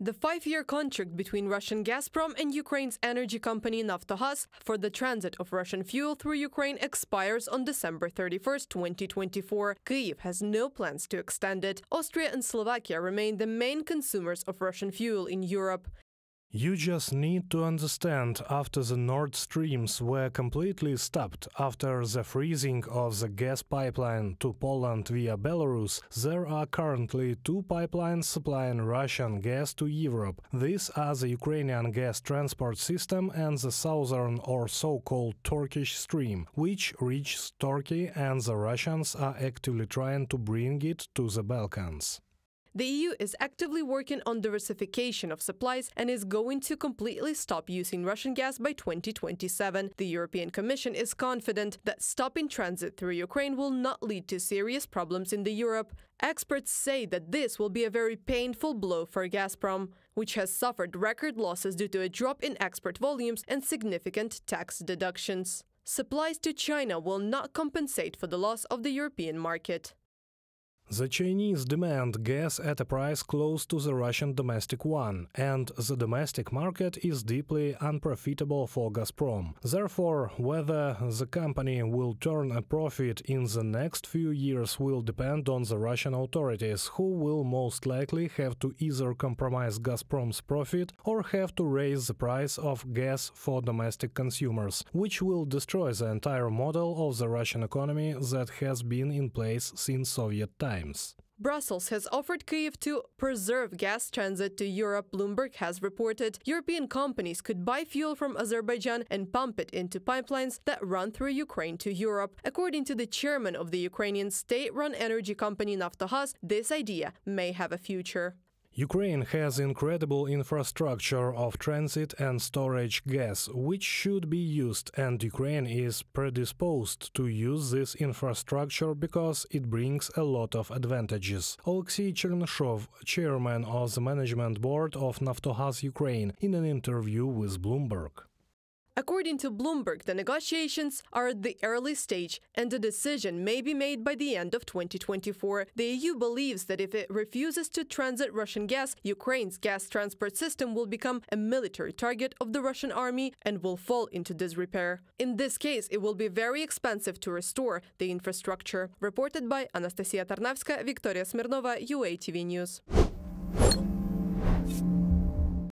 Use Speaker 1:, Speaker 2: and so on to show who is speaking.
Speaker 1: The 5-year contract between Russian Gazprom and Ukraine's energy company Naftogaz for the transit of Russian fuel through Ukraine expires on December 31, 2024. Kyiv has no plans to extend it. Austria and Slovakia remain the main consumers of Russian fuel in Europe.
Speaker 2: You just need to understand, after the Nord Streams were completely stopped, after the freezing of the gas pipeline to Poland via Belarus, there are currently 2 pipelines supplying Russian gas to Europe. These are the Ukrainian gas transport system and the southern or so-called Turkish stream, which reaches Turkey, and the Russians are actively trying to bring it to the Balkans.
Speaker 1: The EU is actively working on diversification of supplies and is going to completely stop using Russian gas by 2027. The European Commission is confident that stopping transit through Ukraine will not lead to serious problems in Europe. Experts say that this will be a very painful blow for Gazprom, which has suffered record losses due to a drop in export volumes and significant tax deductions. Supplies to China will not compensate for the loss of the European market.
Speaker 2: The Chinese demand gas at a price close to the Russian domestic one, and the domestic market is deeply unprofitable for Gazprom. Therefore, whether the company will turn a profit in the next few years will depend on the Russian authorities, who will most likely have to either compromise Gazprom's profit or have to raise the price of gas for domestic consumers, which will destroy the entire model of the Russian economy that has been in place since Soviet times.
Speaker 1: Brussels has offered Kyiv to preserve gas transit to Europe, Bloomberg has reported. European companies could buy fuel from Azerbaijan and pump it into pipelines that run through Ukraine to Europe. According to the chairman of the Ukrainian state-run energy company Naftogaz, this idea may have a future.
Speaker 2: Ukraine has incredible infrastructure of transit and storage gas, which should be used, and Ukraine is predisposed to use this infrastructure because it brings a lot of advantages. Alexei Chernyshev, chairman of the management board of Naftogaz Ukraine, in an interview with Bloomberg.
Speaker 1: According to Bloomberg, the negotiations are at the early stage and a decision may be made by the end of 2024. The EU believes that if it refuses to transit Russian gas, Ukraine's gas transport system will become a military target of the Russian army and will fall into disrepair. In this case, it will be very expensive to restore the infrastructure. Reported by Anastasia Tarnavska, Victoria Smirnova, UATV News.